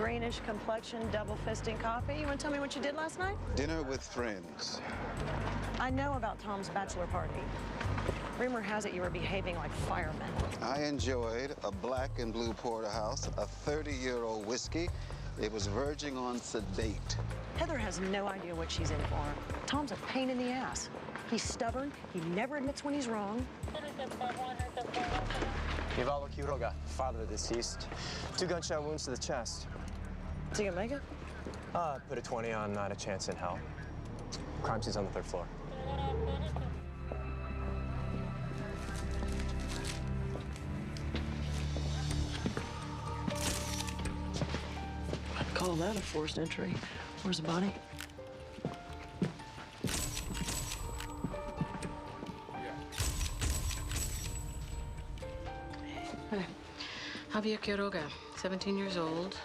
greenish complexion, double-fisting coffee. You want to tell me what you did last night? Dinner with friends. I know about Tom's bachelor party. Rumor has it you were behaving like firemen. I enjoyed a black and blue porterhouse, a 30-year-old whiskey. It was verging on sedate. Heather has no idea what she's in for. Tom's a pain in the ass. He's stubborn. He never admits when he's wrong. Ivalo Quiroga, father of the deceased. 2 gunshot wounds to the chest. Is he gonna make it? Put a 20 on not a chance in hell. Crime scene's on the 3rd floor. I'd call that a forced entry. Where's the body? Hey. Javier Quiroga, 17 years old.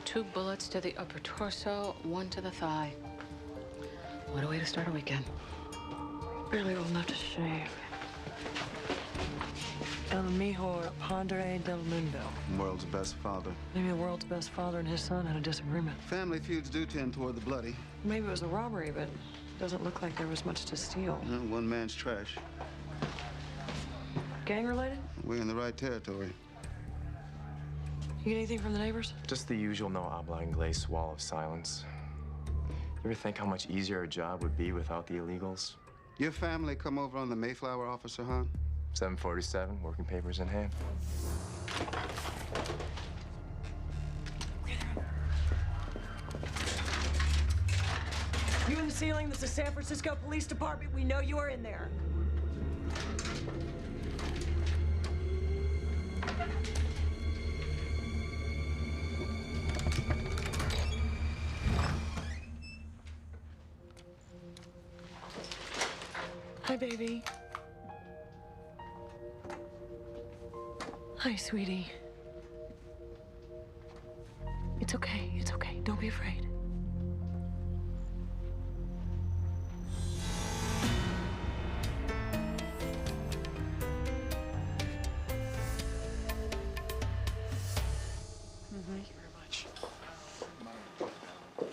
2 bullets to the upper torso, 1 to the thigh. What a way to start a weekend. Barely old enough to shave. El mejor padre del mundo. World's best father. Maybe the world's best father and his son had a disagreement. Family feuds do tend toward the bloody. Maybe it was a robbery, but it doesn't look like there was much to steal. One man's trash. Gang related? We're in the right territory. You get anything from the neighbors? Just the usual no habla inglés wall of silence. You ever think how much easier our job would be without the illegals? Your family come over on the Mayflower, Officer Hahn? 747, working papers in hand. You in the ceiling? This is San Francisco Police Department. We know you are in there. Hi, baby. Hi, sweetie. It's okay. It's okay. Don't be afraid. Thank you very much.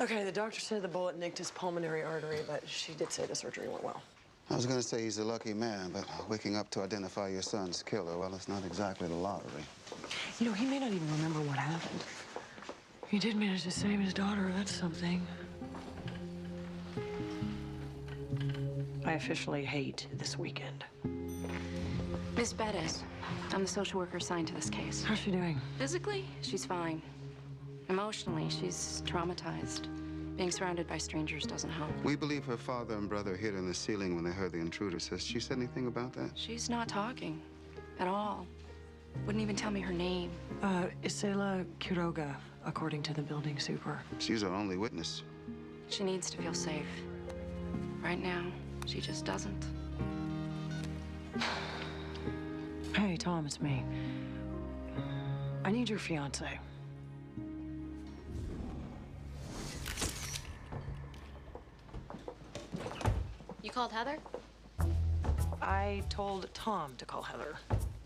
Okay, the doctor said the bullet nicked his pulmonary artery, but she did say the surgery went well. I was going to say he's a lucky man, but waking up to identify your son's killer, well, it's not exactly the lottery. You know, he may not even remember what happened. He did manage to save his daughter. That's something. I officially hate this weekend. Miss Bettis, I'm the social worker assigned to this case. How's she doing? Physically, she's fine. Emotionally, she's traumatized. Being surrounded by strangers doesn't help. We believe her father and brother hid in the ceiling when they heard the intruders. Has she said anything about that? She's not talking at all. Wouldn't even tell me her name. Isela Quiroga, according to the building super. She's our only witness. She needs to feel safe. Right now, she just doesn't. Hey, Tom, it's me. I need your fiance. You called Heather? I told Tom to call Heather.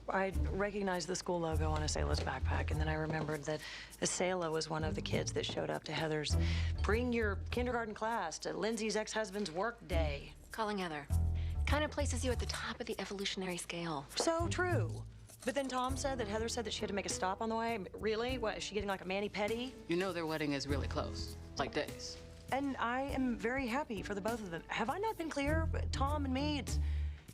I recognized the school logo on Isela's backpack, and then I remembered that Isela was one of the kids that showed up to Heather's bring your kindergarten class to Lindsay's ex-husband's work day. Calling Heather. Kind of places you at the top of the evolutionary scale. So true. But then Tom said that Heather said that she had to make a stop on the way. Really? What, is she getting like a mani-pedi? You know their wedding is really close, like days. And I am very happy for the both of them. Have I not been clear? Tom and me,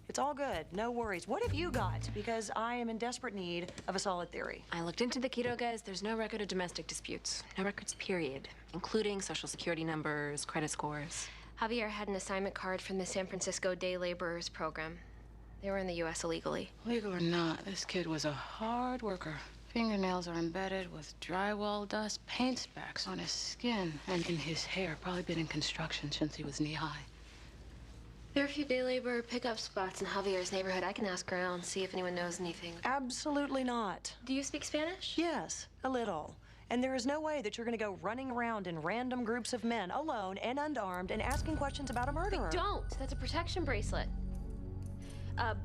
it's all good. No worries. What have you got? Because I am in desperate need of a solid theory. I looked into the Quirogas. There's no record of domestic disputes. No records, period. Including social security numbers, credit scores. Javier had an assignment card from the San Francisco Day Laborers Program. They were in the U.S. illegally. Legal or not, this kid was a hard worker. Fingernails are embedded with drywall dust, paint specks on his skin, and in his hair. Probably been in construction since he was knee-high. There are a few day labor pickup spots in Javier's neighborhood. I can ask around, see if anyone knows anything. Absolutely not. Do you speak Spanish? Yes, a little. And there is no way that you're going to go running around in random groups of men, alone and unarmed, and asking questions about a murderer. Don't. That's a protection bracelet.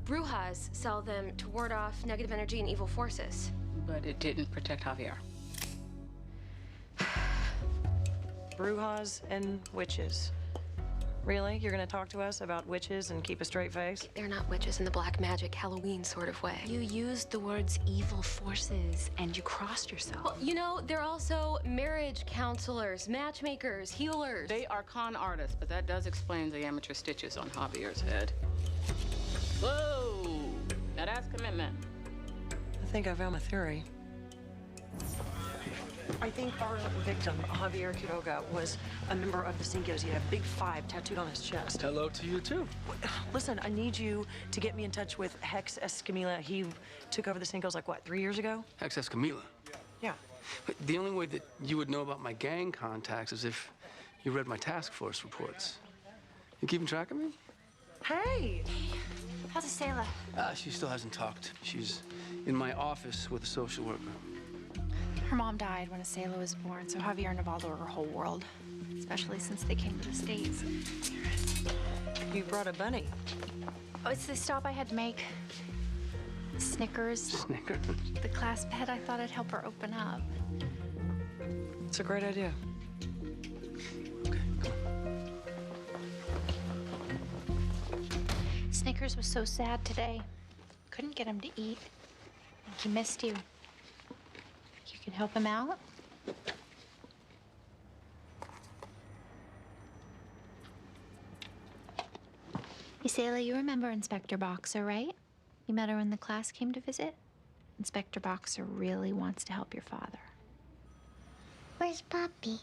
Brujas sell them to ward off negative energy and evil forces. But it didn't protect Javier. brujas and witches. Really? You're gonna talk to us about witches and keep a straight face? They're not witches in the black magic Halloween sort of way. You used the words evil forces and you crossed yourself. Well, you know, they're also marriage counselors, matchmakers, healers. They are con artists, but that does explain the amateur stitches on Javier's head. Whoa! Now that's commitment. I think I found my theory. I think our victim, Javier Quiroga, was a member of the Cinco's. He had a big 5 tattooed on his chest. Hello to you, too. Listen, I need you to get me in touch with Hex Escamilla. He took over the Cinco's like, what, 3 years ago? Hex Escamilla. Yeah. But the only way that you would know about my gang contacts is if you read my task force reports. You keeping track of me? Hey! How's Isela? She still hasn't talked. She's in my office with a social worker. Her mom died when Isela was born, so Javier and Navaldo are her whole world, especially since they came to the States. You brought a bunny. Oh, it's the stop I had to make. Snickers. Snickers? The class pet, I thought it'd help her open up. It's a great idea. Okay, come on. Snickers was so sad today. Couldn't get him to eat. I think he missed you. You can help him out? Isela, you remember Inspector Boxer, right? You met her when the class came to visit? Inspector Boxer really wants to help your father. Where's Papi?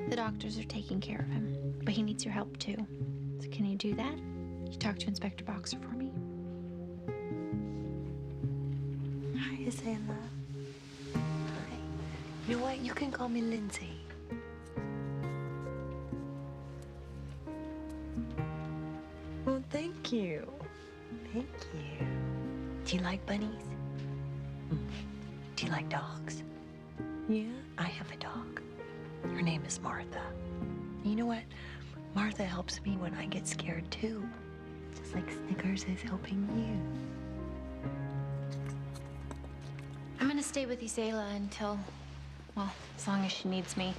The doctors are taking care of him, but he needs your help too. So can you do that? You talk to Inspector Boxer for me. Hi, Isela. Hi. You know what? You can call me Lindsay. Well, thank you. Thank you. Do you like bunnies? Do you like dogs? Yeah? I have a dog. Her name is Martha. And you know what? Martha helps me when I get scared too. Just like Snickers is helping you. I'm gonna stay with Isela until, well, as long as she needs me.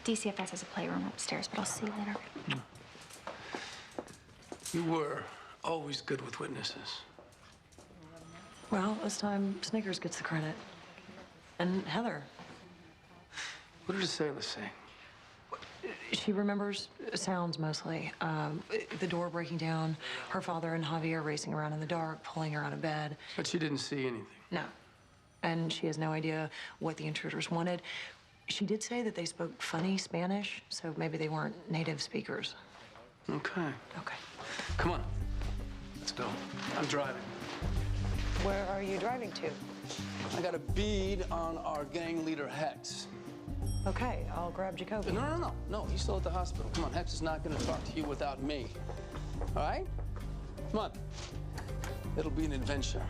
DCFS has a playroom upstairs, but I'll see you later. You were always good with witnesses. Well, this time Snickers gets the credit. And Heather. What did Isela say? She remembers sounds mostly. The door breaking down, her father and Javier racing around in the dark, pulling her out of bed. But she didn't see anything. No. And she has no idea what the intruders wanted. She did say that they spoke funny Spanish, so maybe they weren't native speakers. Okay. Okay. Come on. Let's go. I'm driving. Where are you driving to? I got a bead on our gang leader, Hex. Okay, I'll grab Jacoby. No, he's still at the hospital. Come on, Hex is not gonna talk to you without me. All right? Come on. It'll be an adventure.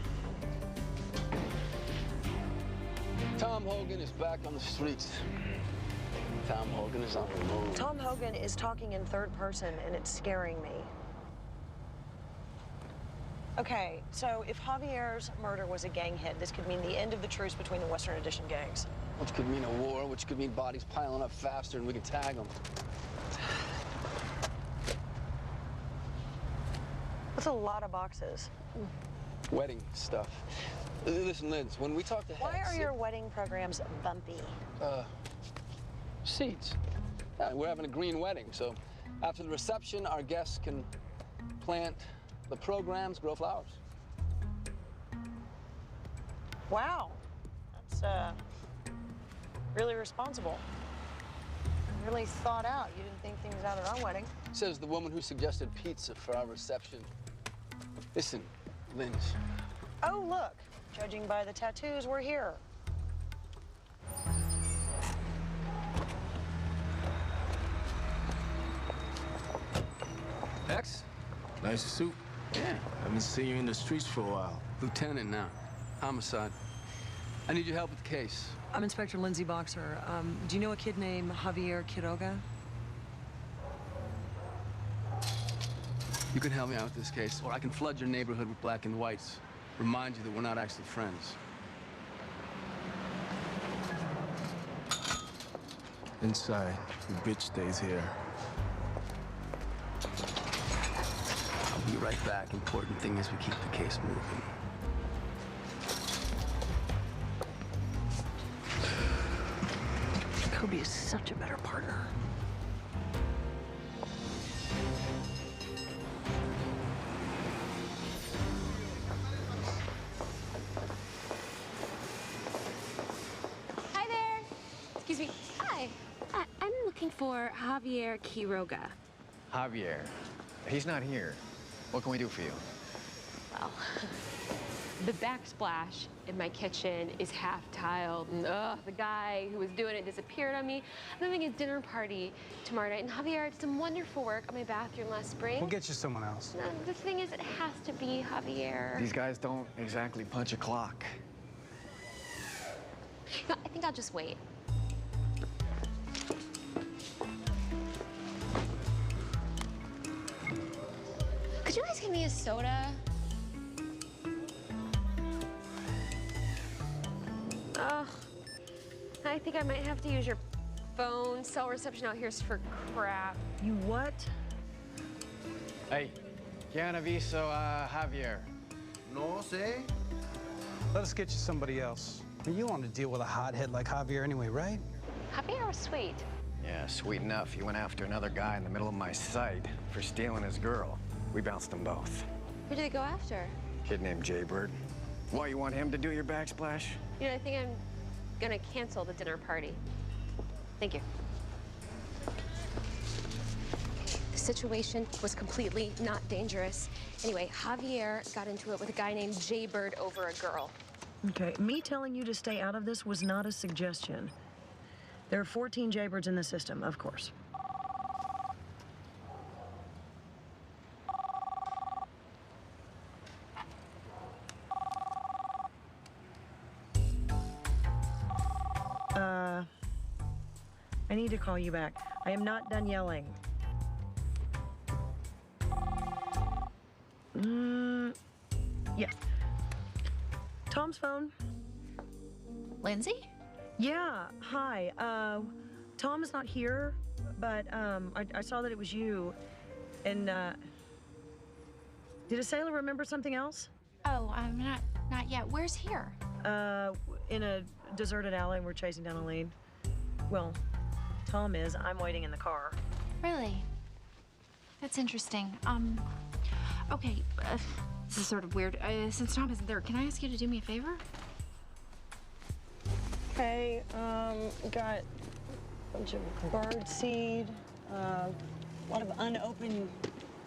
Tom Hogan is back on the streets. Tom Hogan is on the move. Tom Hogan is talking in third person, and it's scaring me. Okay, so if Javier's murder was a gang hit, this could mean the end of the truce between the Western Addition gangs. Which could mean a war, which could mean bodies piling up faster and we can tag them. That's a lot of boxes. Wedding stuff. Listen, Liz, when we talk to Hex... Why are your wedding programs bumpy? Seeds. Yeah, we're having a green wedding, so after the reception, our guests can plant the programs, grow flowers. Wow, that's really responsible. Really thought out. You didn't think things out at our wedding. Says the woman who suggested pizza for our reception. Listen, Linz. Oh, look. Judging by the tattoos, we're here. Hex? Nice suit. Yeah. Haven't seen you in the streets for a while. Lieutenant now. Homicide. I need your help with the case. I'm Inspector Lindsay Boxer. Do you know a kid named Javier Quiroga? You can help me out with this case, or I can flood your neighborhood with black and whites. Remind you that we're not actually friends. Inside. The bitch stays here. I'll be right back. Important thing is we keep the case moving. Kobe is such a better partner. Hi there. Excuse me. Hi. I'm looking for Javier Quiroga. Javier. He's not here. What can we do for you? Well, the backsplash in my kitchen is half tiled, and the guy who was doing it disappeared on me. I'm having a dinner party tomorrow night, and Javier did some wonderful work on my bathroom last spring. We'll get you someone else. No, the thing is, it has to be Javier. These guys don't exactly punch a clock. No, I think I'll just wait. Could you guys give me a soda? Ugh. I think I might have to use your phone. Cell reception out here is for crap. You what? Hey, ¿quién aviso a Javier? No sé. Let us get you somebody else. You don't want to deal with a hothead like Javier anyway, right? Javier was sweet. Yeah, sweet enough. He went after another guy in the middle of my site for stealing his girl. We bounced them both. Who did they go after? Kid named Jaybird. Why, you want him to do your backsplash? You know, I think I'm gonna cancel the dinner party. Thank you. The situation was completely not dangerous. Anyway, Javier got into it with a guy named Jaybird over a girl. Okay, me telling you to stay out of this was not a suggestion. There are 14 Jaybirds in the system, of course. I need to call you back. I am not done yelling. Yeah. Tom's phone. Lindsay? Yeah, hi. Tom is not here, but I saw that it was you. And did Asela remember something else? Oh, not yet. Where's here? In a deserted alley, and we're chasing down a lead. Well, Tom is. I'm waiting in the car. Really? That's interesting. Okay, this is sort of weird. Since Tom isn't there, can I ask you to do me a favor? Okay, got a bunch of bird seed, a lot of unopened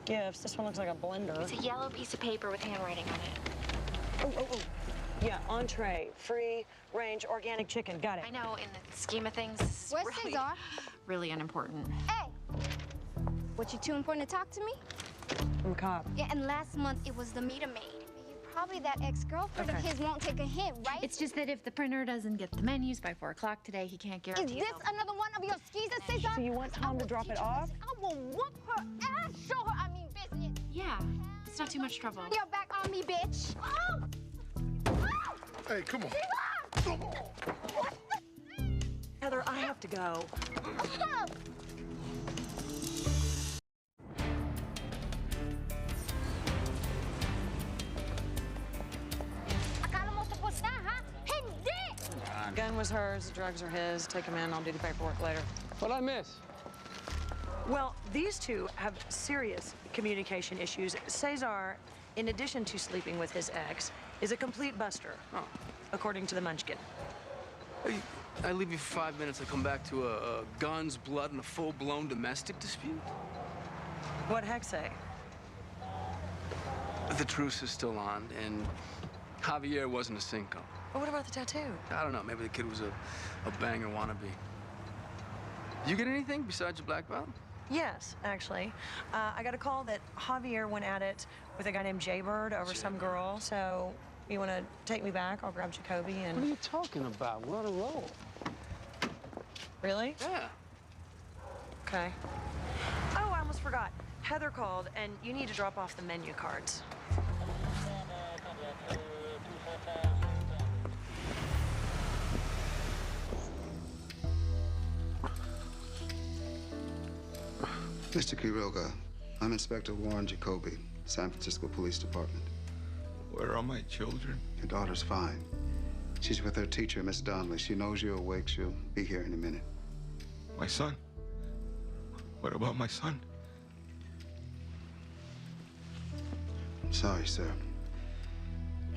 gifts. This one looks like a blender. It's a yellow piece of paper with handwriting on it. Oh. Yeah, entree, free range organic chicken. Got it. I know, in the scheme of things, this is really unimportant. Hey! What, you too important to talk to me? I'm a cop. Yeah, and last month it was the meter maid. Probably that ex-girlfriend of his won't take a hint, right? It's just that if the printer doesn't get the menus by 4 o'clock today, he can't guarantee. Is this another one of your skeezers, Cesar? So you want Tom to drop it off? I will whoop her ass, show her I mean business. Yeah, it's not too much trouble. You're back on me, bitch. Oh! Hey, come on. Come on. Heather, I have to go. Gun was hers, the drugs are his. Take him in, I'll do the paperwork later. What'd I miss? Well, these two have serious communication issues. Cesar, in addition to sleeping with his ex, is a complete buster, according to the Munchkin. Hey, I leave you for 5 minutes. I come back to a guns, blood, and a full-blown domestic dispute. What'd Heck say? The truce is still on, and Javier wasn't a Cinco. But what about the tattoo? I don't know. Maybe the kid was a banger wannabe. You get anything besides your black belt? Yes, actually. I got a call that Javier went at it with a guy named Jaybird over some girl. So you want to take me back? I'll grab Jacoby and... What are you talking about? We're on a roll. Really? Yeah. Okay. Oh, I almost forgot. Heather called, and you need to drop off the menu cards. Mr. Quiroga, I'm Inspector Warren Jacoby, San Francisco Police Department. Where are my children? Your daughter's fine. She's with her teacher, Miss Donnelly. She knows you're awake. She'll be here in a minute. My son? What about my son? I'm sorry, sir.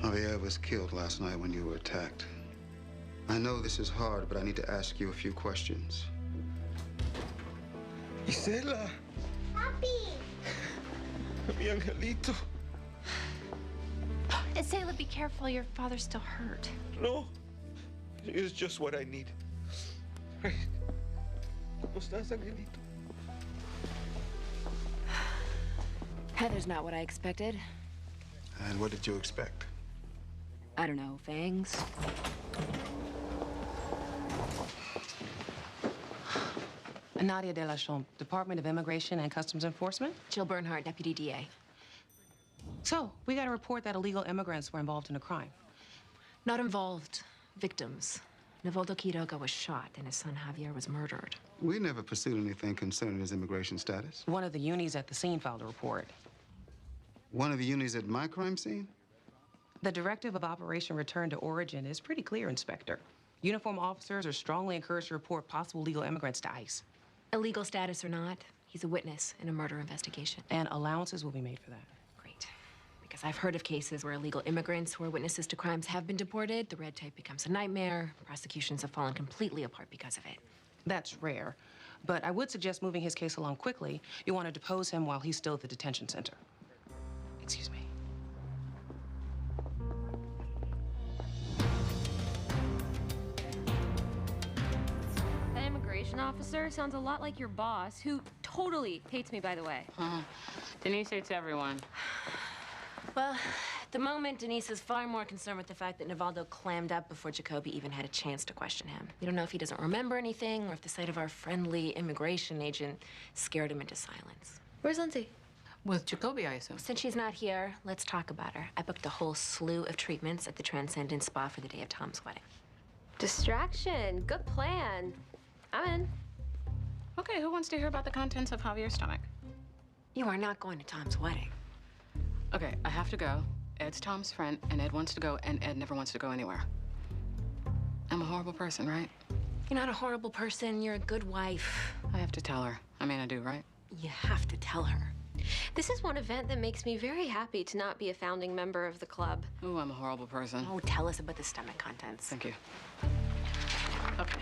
Javier was killed last night when you were attacked. I know this is hard, but I need to ask you a few questions. Isela. Papi! Mi angelito. Isela, be careful. Your father's still hurt. No. It's just what I need. ¿Cómo estás, angelito? Heather's not what I expected. And what did you expect? I don't know, fangs? Nadia De La Chambre, Department of Immigration and Customs Enforcement. Jill Bernhardt, Deputy DA. So, we got a report that illegal immigrants were involved in a crime. Not involved. Victims. Nivaldo Quiroga was shot and his son Javier was murdered. We never pursued anything concerning his immigration status. One of the unis at the scene filed a report. One of the unis at my crime scene? The directive of Operation Return to Origin is pretty clear, Inspector. Uniformed officers are strongly encouraged to report possible illegal immigrants to ICE. Illegal status or not, he's a witness in a murder investigation. And allowances will be made for that. Great. Because I've heard of cases where illegal immigrants who are witnesses to crimes have been deported. The red tape becomes a nightmare. Prosecutions have fallen completely apart because of it. That's rare. But I would suggest moving his case along quickly. You want to depose him while he's still at the detention center. Excuse me. That immigration officer sounds a lot like your boss, who totally hates me, by the way. Denise hates everyone. Well, at the moment, Denise is far more concerned with the fact that Nivaldo clammed up before Jacoby even had a chance to question him. You don't know if he doesn't remember anything or if the sight of our friendly immigration agent scared him into silence. Where's Lindsay? With Jacoby, I assume. Since she's not here, let's talk about her. I booked a whole slew of treatments at the Transcendent Spa for the day of Tom's wedding. Distraction. Good plan. I'm in. Okay, who wants to hear about the contents of Javier's stomach? You are not going to Tom's wedding. Okay, I have to go. Ed's Tom's friend, and Ed wants to go, and Ed never wants to go anywhere. I'm a horrible person, right? You're not a horrible person. You're a good wife. I have to tell her. I mean, I do, right? You have to tell her. This is one event that makes me very happy to not be a founding member of the club. Ooh, I'm a horrible person. Oh, tell us about the stomach contents. Thank you. Okay.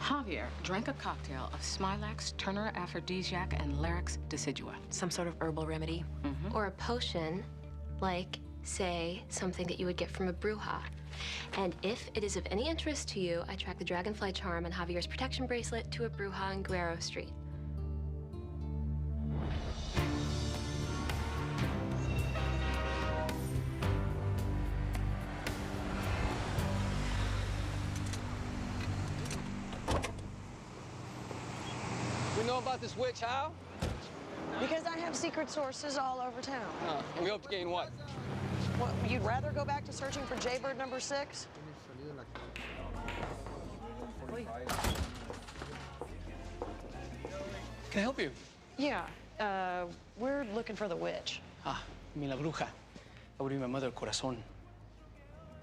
Javier drank a cocktail of Smilax, Turner Aphrodisiac, and Larix Decidua. Some sort of herbal remedy? Mm-hmm. Or a potion, like, say, something that you would get from a bruja. And if it is of any interest to you, I track the dragonfly charm and Javier's protection bracelet to a bruja on Guerrero Street. We know about this witch, how? Because I have secret sources all over town. And we hope to gain what? What, you'd rather go back to searching for Jaybird number 6? Can I help you? Yeah, we're looking for the witch. Ah, I mean, la bruja. That would be my mother, Corazon.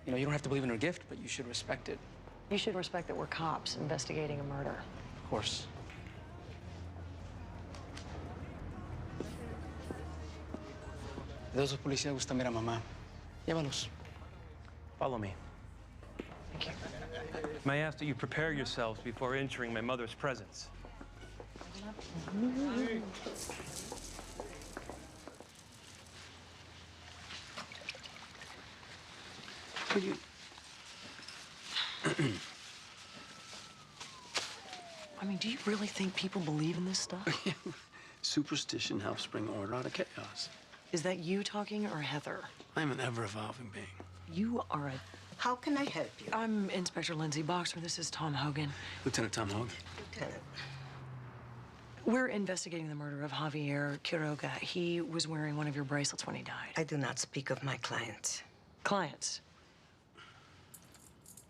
You know, you don't have to believe in her gift, but you should respect it. You should respect that we're cops investigating a murder. Of course. De esos policías gusta ver a mamá. Llévalos. Follow me. Thank you. May I ask that you prepare yourselves before entering my mother's presence? Could you... I mean, do you really think people believe in this stuff? Superstition helps bring order out of chaos. Is that you talking or Heather? I'm an ever-evolving being. You are a... How can I help you? I'm Inspector Lindsay Boxer. This is Tom Hogan. Lieutenant Tom Hogan. Lieutenant. We're investigating the murder of Javier Quiroga. He was wearing one of your bracelets when he died. I do not speak of my clients. Clients?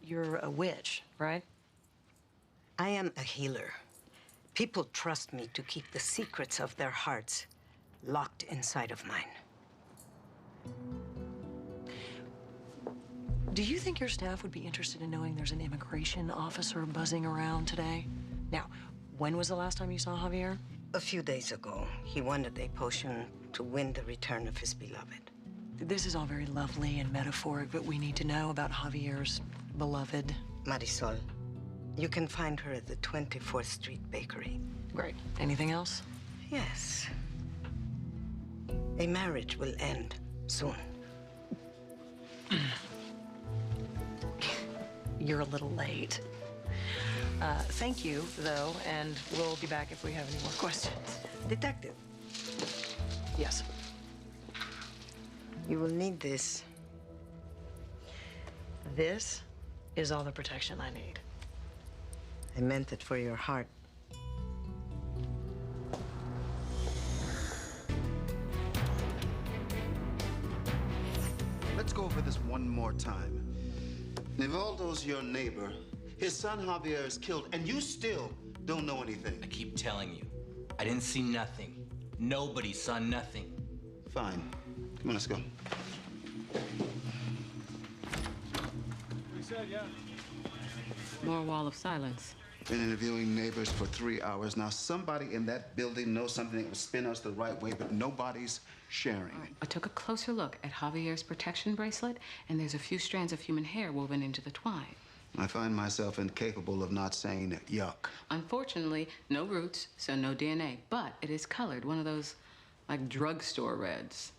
You're a witch, right? I am a healer. People trust me to keep the secrets of their hearts locked inside of mine. Do you think your staff would be interested in knowing there's an immigration officer buzzing around today? Now, when was the last time you saw Javier? A few days ago, he wanted a potion to win the return of his beloved. This is all very lovely and metaphoric, but we need to know about Javier's beloved. Marisol, you can find her at the 24th Street Bakery. Great. Anything else? Yes. A marriage will end soon. You're a little late. Thank you, though, and we'll be back if we have any more questions. Detective. Yes. You will need this. This is all the protection I need. I meant it for your heart. Let's go over this one more time. Nivaldo's your neighbor. His son Javier is killed, and you still don't know anything. I keep telling you, I didn't see nothing. Nobody saw nothing. Fine. Come on, let's go. We said, yeah. More wall of silence. Been interviewing neighbors for 3 hours. Now, somebody in that building knows something that will spin us the right way, but nobody's sharing. All right. I took a closer look at Javier's protection bracelet, and there's a few strands of human hair woven into the twine. I find myself incapable of not saying yuck. Unfortunately, no roots, so no DNA, but it is colored, one of those, like, drugstore reds.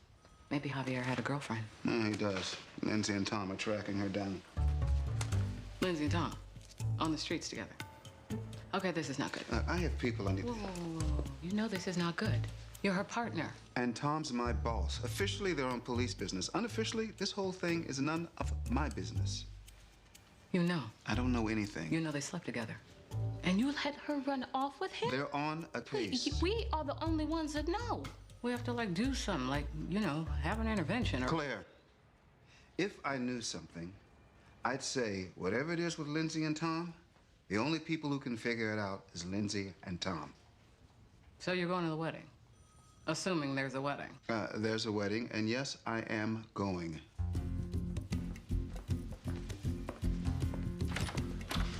Maybe Javier had a girlfriend. Yeah, he does. Lindsay and Tom are tracking her down. Lindsay and Tom, on the streets together. Okay, this is not good. I have people I need to... Whoa. You know this is not good. You're her partner. And Tom's my boss. Officially, they're on police business. Unofficially, this whole thing is none of my business. You know. I don't know anything. You know they slept together. And you let her run off with him? They're on a case. We are the only ones that know. We have to, like, do something, like, you know, have an intervention or... Claire, if I knew something, I'd say whatever it is with Lindsay and Tom, the only people who can figure it out is Lindsay and Tom. So you're going to the wedding? Assuming there's a wedding. There's a wedding, and yes, I am going.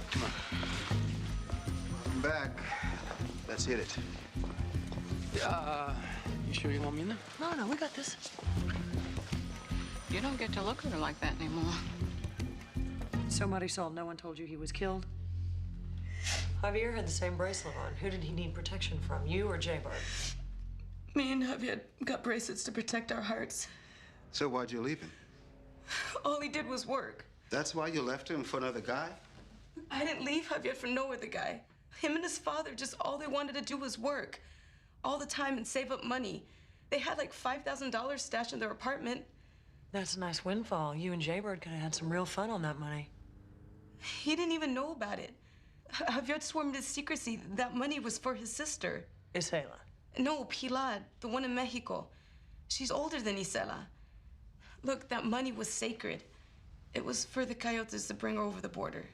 Come on. I'm back. Let's hit it. You sure you want me in there? No, we got this. You don't get to look at her like that anymore. So, Marisol, no one told you he was killed? Javier had the same bracelet on. Who did he need protection from, you or Jaybird? Me and Javier got bracelets to protect our hearts. So why'd you leave him? All he did was work. That's why you left him for another guy? I didn't leave Javier for no other guy. Him and his father, just all they wanted to do was work. All the time and save up money. They had like $5,000 stashed in their apartment. That's a nice windfall. You and Jaybird could have had some real fun on that money. He didn't even know about it. Javier swore me to secrecy. That money was for his sister. Isela? No, Pilar, the one in Mexico. She's older than Isela. Look, that money was sacred. It was for the coyotes to bring her over the border.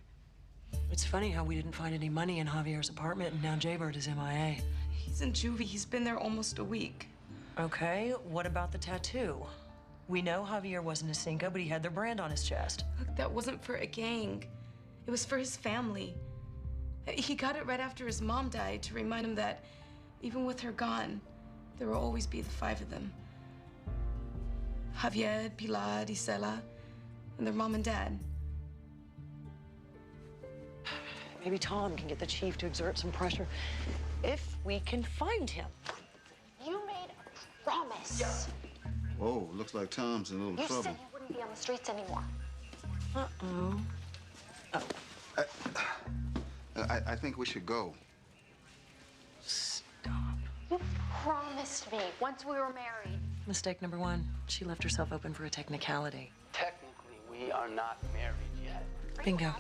It's funny how we didn't find any money in Javier's apartment, and now Jaybird is MIA. He's in juvie. He's been there almost a week. Okay, what about the tattoo? We know Javier wasn't a Cinco, but he had their brand on his chest. Look, that wasn't for a gang. It was for his family. He got it right after his mom died to remind him that even with her gone, there will always be the 5 of them. Javier, Pilar, Isela, and their mom and dad. Maybe Tom can get the chief to exert some pressure if we can find him. You made a promise. Whoa, looks like Tom's in a little You trouble. said you wouldn't be on the streets anymore. Uh-oh. I think we should go. You promised me once we were married. Mistake number 1. She left herself open for a technicality. Technically, we are not married yet. Bingo.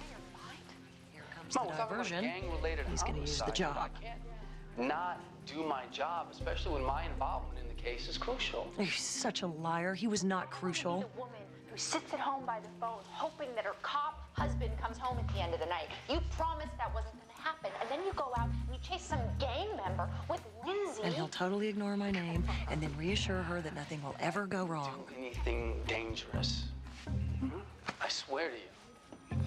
Here comes Mom, the without a diversion. gang-related He's going to use the homicide, job. I can't not do my job, especially when my involvement in the case is crucial. You're such a liar. He was not crucial. A woman who sits at home by the phone hoping that her cop husband comes home at the end of the night. You promised that wasn't going to happen, and then you go out and you chase some gang undercover with Lindsay. And he'll totally ignore my name and then reassure her that nothing will ever go wrong. Anything dangerous? I swear to you.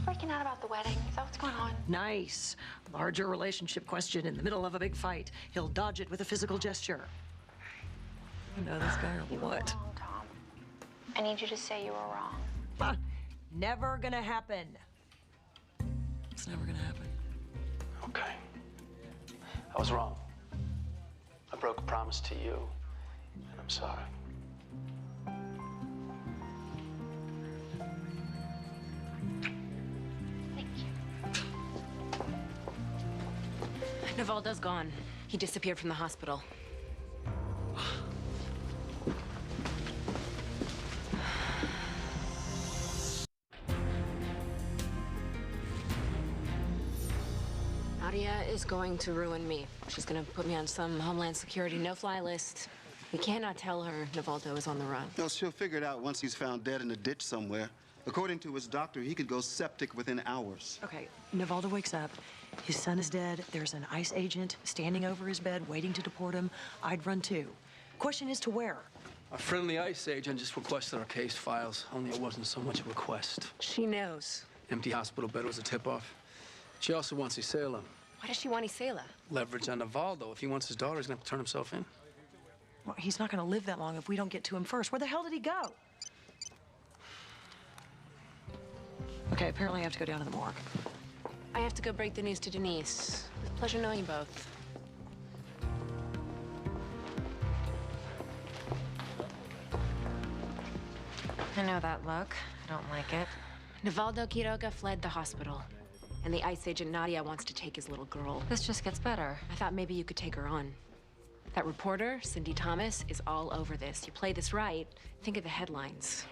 Freaking out about the wedding. Is that what's going on? Nice. Larger relationship question in the middle of a big fight. He'll dodge it with a physical gesture. You know this guy or what? Wrong, Tom. I need you to say you were wrong. Never gonna happen. It's never gonna happen. Okay. I was wrong. I broke a promise to you, and I'm sorry. Nivaldo's gone. He disappeared from the hospital. Nadia is going to ruin me. She's going to put me on some Homeland Security no-fly list. We cannot tell her Nivaldo is on the run. Well, she'll figure it out once he's found dead in a ditch somewhere. According to his doctor, he could go septic within hours. Okay, Nivaldo wakes up. His son is dead. There's an ICE agent standing over his bed waiting to deport him. I'd run too. Question is to where? Our friendly ICE agent just requested our case files, only it wasn't so much a request. She knows. Empty hospital bed was a tip-off. She also wants Isela. Why does she want Isela? Leverage on Nivaldo. If he wants his daughter, he's gonna have to turn himself in. Well, he's not gonna live that long if we don't get to him first. Where the hell did he go? Okay, apparently I have to go down to the morgue. I have to go break the news to Denise. It's a pleasure knowing you both. I know that look. I don't like it. Nivaldo Quiroga fled the hospital. And the ICE agent Nadia wants to take his little girl. This just gets better. I thought maybe you could take her on. That reporter, Cindy Thomas, is all over this. You play this right, think of the headlines.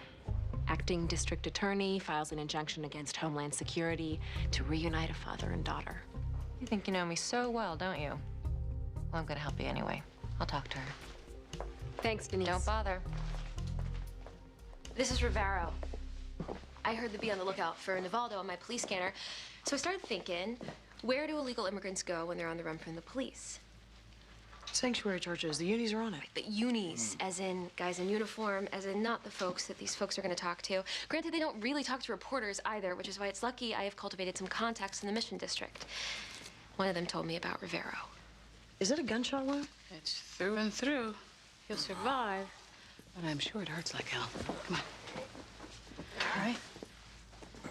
Acting district attorney files an injunction against Homeland Security to reunite a father and daughter. You think you know me so well, don't you? Well, I'm gonna help you anyway. I'll talk to her. Thanks, Denise. Don't bother. This is Rivero. I heard to be on the lookout for Nivaldo on my police scanner, so I started thinking, where do illegal immigrants go when they're on the run from the police? Sanctuary churches, the unis are on it. But unis, as in guys in uniform, as in not the folks that these folks are gonna talk to. Granted, they don't really talk to reporters either, which is why it's lucky I have cultivated some contacts in the Mission District. One of them told me about Rivero. Is it a gunshot wound? It's through and through. He'll survive, but I'm sure it hurts like hell. Come on. All right.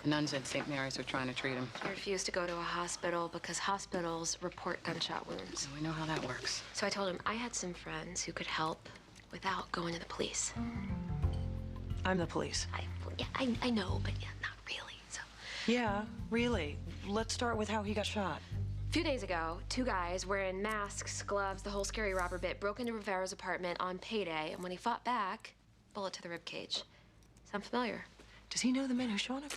The nuns at St. Mary's are trying to treat him. He refused to go to a hospital because hospitals report gunshot wounds. We know how that works. So I told him I had some friends who could help without going to the police. I'm the police. I know, but yeah, not really, so. Yeah, really. Let's start with how he got shot. A few days ago, two guys wearing masks, gloves, the whole scary robber bit, broke into Rivero's apartment on payday, and when he fought back, bullet to the ribcage. Sound familiar? Does he know the men who shot him?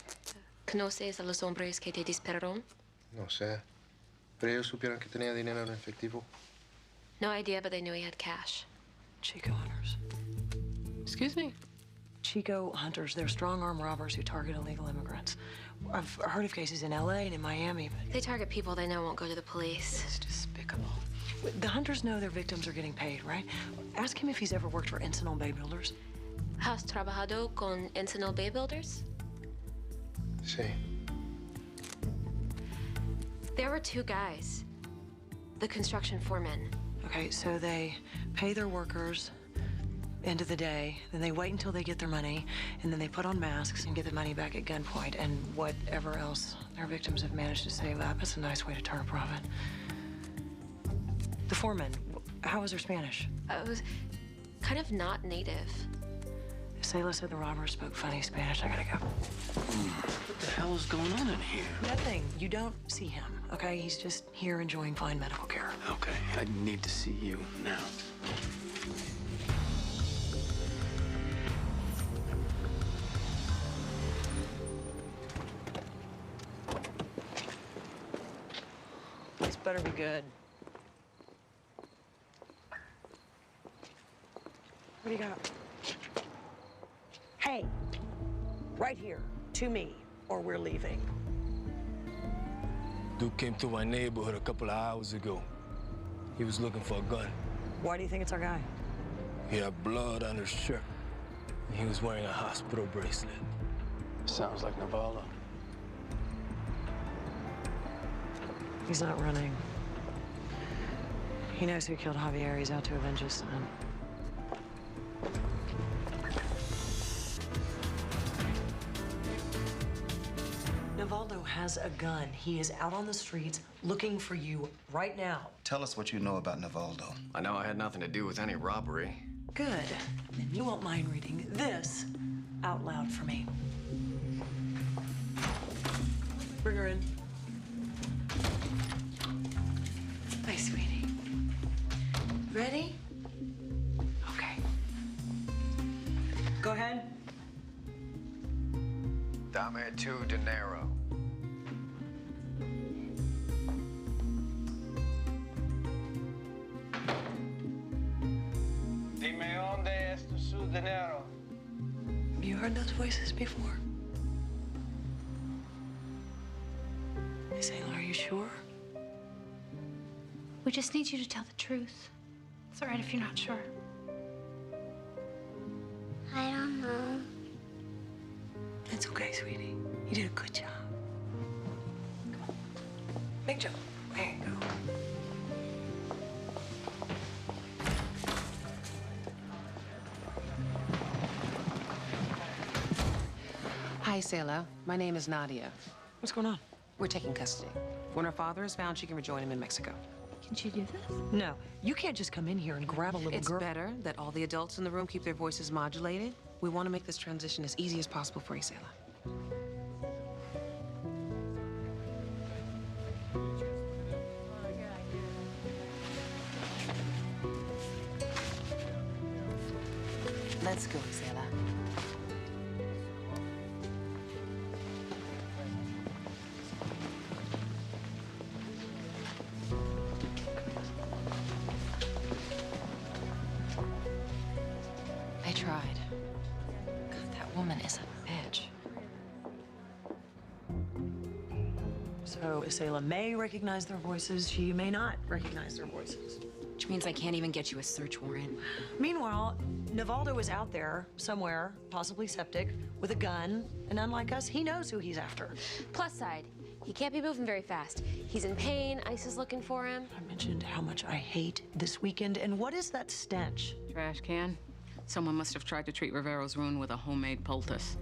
¿Conoces a los hombres que te dispararon? No sé. Pero ellos supieron que tenía dinero en efectivo. No idea, but they knew he had cash. Chico hunters. Excuse me? Chico hunters. They're strong-arm robbers who target illegal immigrants. I've heard of cases in LA and in Miami, but... They target people they know won't go to the police. It's despicable. The hunters know their victims are getting paid, right? Ask him if he's ever worked for Encinal Bay Builders. ¿Has trabajado con Encinal Bay Builders? Sí. There were two guys. The construction foremen. Okay, so they pay their workers end of the day, then they wait until they get their money, and then they put on masks and get the money back at gunpoint, and whatever else their victims have managed to save up. It's a nice way to turn a profit. The foreman, how was their Spanish? It was kind of not native. Isela said the robbers spoke funny Spanish. I gotta go. What the hell is going on in here? Nothing. You don't see him, okay? He's just here enjoying fine medical care. Okay, I need to see you now. This better be good. What do you got? Hey, right here, to me, or we're leaving. Dude came to my neighborhood a couple of hours ago. He was looking for a gun. Why do you think it's our guy? He had blood on his shirt. And he was wearing a hospital bracelet. Sounds like Navaldo. He's not running. He knows who killed Javier. He's out to avenge his son. Navaldo has a gun. He is out on the streets looking for you right now. Tell us what you know about Navaldo. I know I had nothing to do with any robbery. Good. Then you won't mind reading this out loud for me. Bring her in. Hi, sweetie. Ready? Okay. Go ahead. Dame tu dinero. Dime dónde está su dinero. Have you heard those voices before? Miss Ayla, are you sure? We just need you to tell the truth. It's all right if you're not sure. I don't know. It's okay, sweetie. You did a good job. Come on. Big jump. There you go. Hi, Sayla. My name is Nadia. What's going on? We're taking custody. When her father is found, she can rejoin him in Mexico. Can she do this? No, you can't just come in here and grab a little It's girl. better that all the adults in the room keep their voices modulated. We want to make this transition as easy as possible for you, Sayla. Let's go, Sayla. I tried. God, that woman is a bitch. So, Isela may recognize their voices. She may not recognize their voices. Which means I can't even get you a search warrant. Meanwhile, Navaldo is out there somewhere, possibly septic, with a gun, and unlike us, he knows who he's after. Plus side, he can't be moving very fast. He's in pain. ICE is looking for him. I mentioned how much I hate this weekend, and what is that stench? Trash can. Someone must have tried to treat Rivero's wound with a homemade poultice.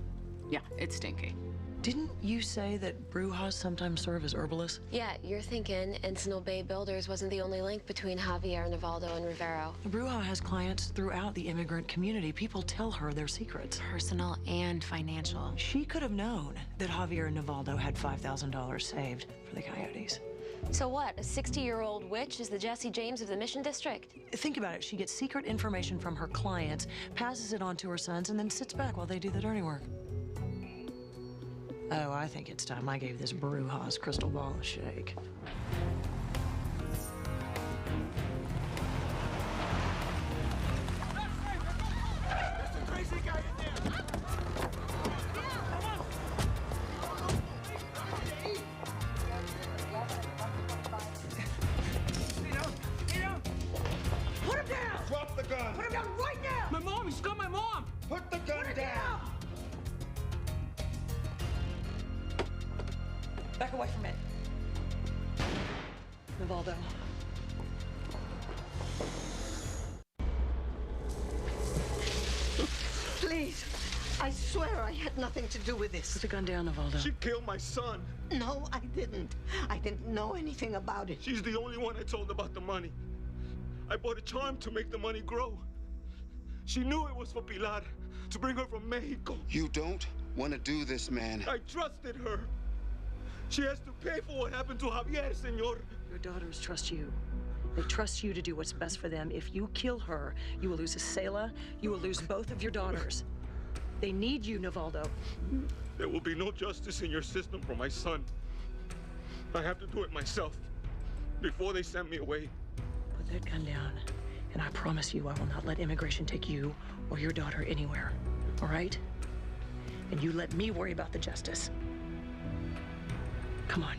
Yeah, it's stinky. Didn't you say that Brujas sometimes serve as herbalists? Yeah, you're thinking Encinal Bay Builders wasn't the only link between Javier, Navaldo, and Rivero. Bruja has clients throughout the immigrant community. People tell her their secrets. Personal and financial. She could have known that Javier and Navaldo had $5,000 saved for the Coyotes. So what, a 60-year-old witch is the Jesse James of the Mission District? Think about it. She gets secret information from her clients, passes it on to her sons, and then sits back while they do the dirty work. Oh, I think it's time I gave this Brujas crystal ball a shake. Put him down! Drop the gun! Put him down right now! My mom! He's got my mom! Put the gun down! Back away from it. Navaldo. Please, I swear I had nothing to do with this. Put the gun down, Navaldo. She killed my son. No, I didn't. I didn't know anything about it. She's the only one I told about the money. I bought a charm to make the money grow. She knew it was for Pilar, to bring her from Mexico. You don't want to do this, man. I trusted her. She has to pay for what happened to Javier, senor. Your daughters trust you. They trust you to do what's best for them. If you kill her, you will lose Isela. You will lose both of your daughters. They need you, Navaldo. There will be no justice in your system for my son. I have to do it myself before they send me away. Put that gun down, and I promise you I will not let immigration take you or your daughter anywhere, all right? And you let me worry about the justice. Come on.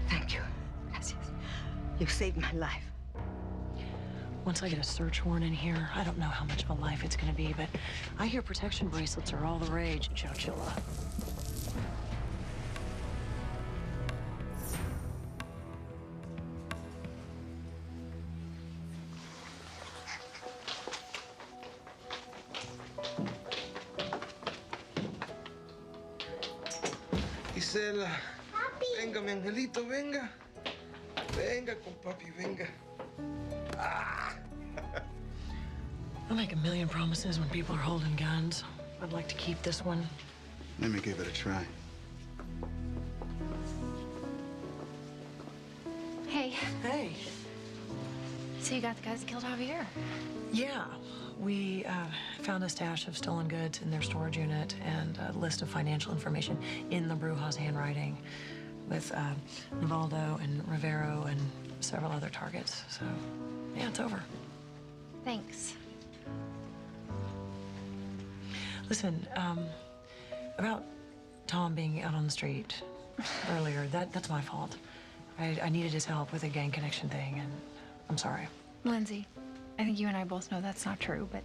Thank you. Gracias. You saved my life. Once I get a search warrant in here, I don't know how much of a life it's gonna be, but I hear protection bracelets are all the rage in Chowchilla. Gisela, venga, mi angelito, venga. Venga con papi, venga. I make a million promises when people are holding guns. I'd like to keep this one. Let me give it a try. Hey. Hey. So you got the guys that killed Javier? Yeah. We found a stash of stolen goods in their storage unit and a list of financial information in the Brujas handwriting with Navaldo and Rivero and several other targets. So, yeah, it's over. Thanks. Listen, about Tom being out on the street earlier, that's my fault. I needed his help with a gang connection thing, and I'm sorry. Lindsay, I think you and I both know that's not true, but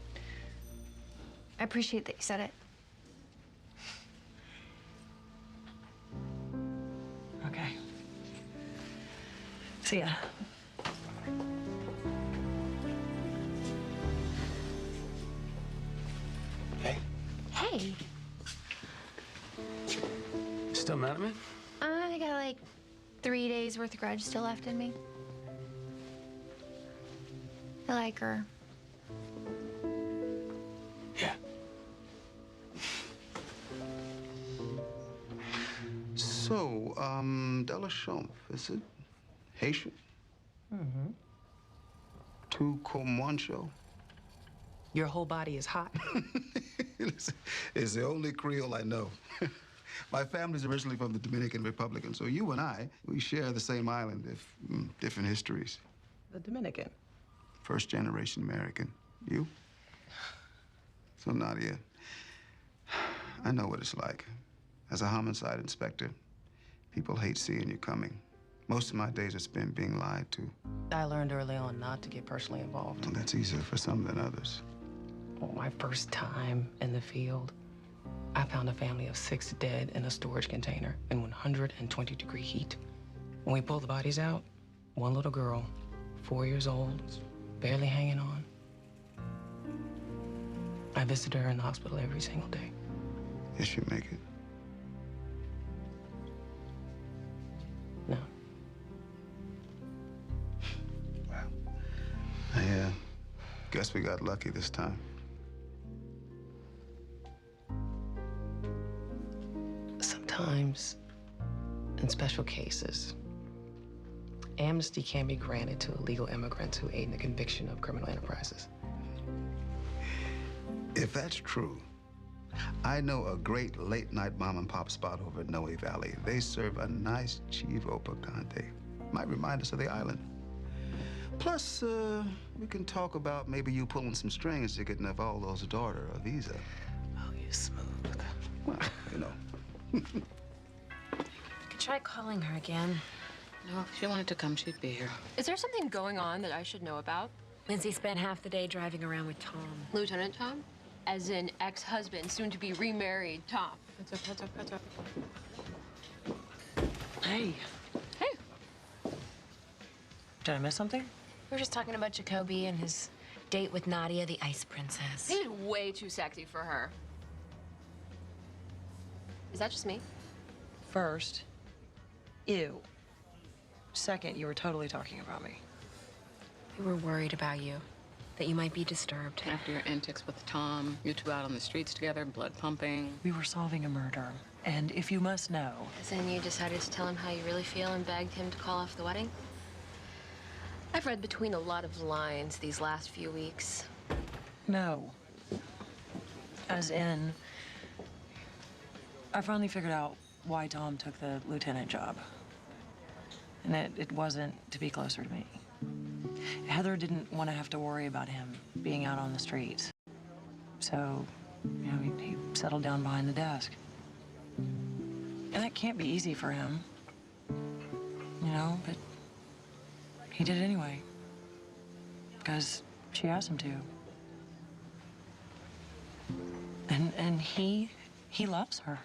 I appreciate that you said it. Okay. See ya. Hey. Still mad at me? I got like 3 days worth of grudge still left in me. I like her. Yeah. So, Delechamps, is it Haitian? Mm-hmm. Tu Comancho? Your whole body is hot. It's the only Creole I know. My family's originally from the Dominican Republic, and so you and I, we share the same island, if different histories. The Dominican. First generation American. You? So, Nadia, I know what it's like. As a homicide inspector, people hate seeing you coming. Most of my days are spent being lied to. I learned early on not to get personally involved. Well, that's easier for some than others. On my first time in the field, I found a family of 6 dead in a storage container in 120-degree heat. When we pulled the bodies out, one little girl, 4 years old, barely hanging on. I visited her in the hospital every single day. Did she make it? No. I guess we got lucky this time. Sometimes, in special cases, amnesty can be granted to illegal immigrants who aid in the conviction of criminal enterprises. If that's true, I know a great late-night mom-and-pop spot over at Noe Valley. They serve a nice chivo picante. Might remind us of the island. Plus, we can talk about maybe you pulling some strings to get Navaldo's daughter a visa. Oh, you're smooth. Well, you know. You could try calling her again. No, if she wanted to come, she'd be here. Is there something going on that I should know about? Lindsay spent half the day driving around with Tom. Lieutenant Tom? As in ex-husband, soon to be remarried Tom. What's up? Hey. Hey. Did I miss something? We were just talking about Jacoby and his date with Nadia, the Ice Princess. He's way too sexy for her. Is that just me? First, ew. Second, you were totally talking about me. We were worried about you, that you might be disturbed. After your antics with Tom, you two out on the streets together, blood pumping. We were solving a murder, and if you must know... As in you decided to tell him how you really feel and begged him to call off the wedding? I've read between a lot of lines these last few weeks. No. As in, I finally figured out why Tom took the lieutenant job. And it wasn't to be closer to me. Heather didn't want to have to worry about him being out on the streets. So, you know, he settled down behind the desk. And that can't be easy for him, you know, but he did it anyway. Because she asked him to. And he loves her.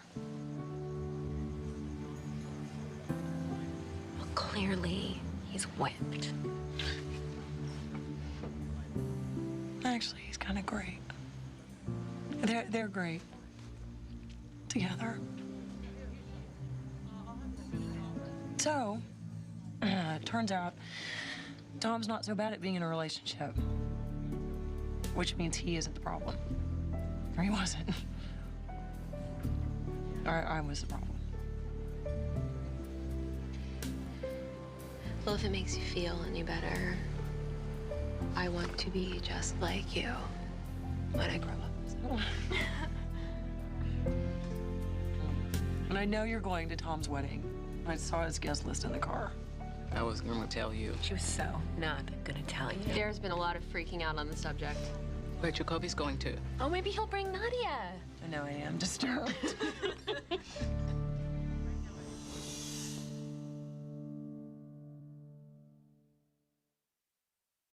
Well, clearly, he's whipped. Actually, he's kind of great. They're great. Together. So, it turns out Tom's not so bad at being in a relationship. Which means he isn't the problem. Or he wasn't. I was the problem. Well, if it makes you feel any better, I want to be just like you when I grow up. So. And I know you're going to Tom's wedding. I saw his guest list in the car. I was gonna tell you. She was so not gonna tell you. There's been a lot of freaking out on the subject. But Jacoby's going to. Oh, maybe he'll bring Nadia. I know I am disturbed.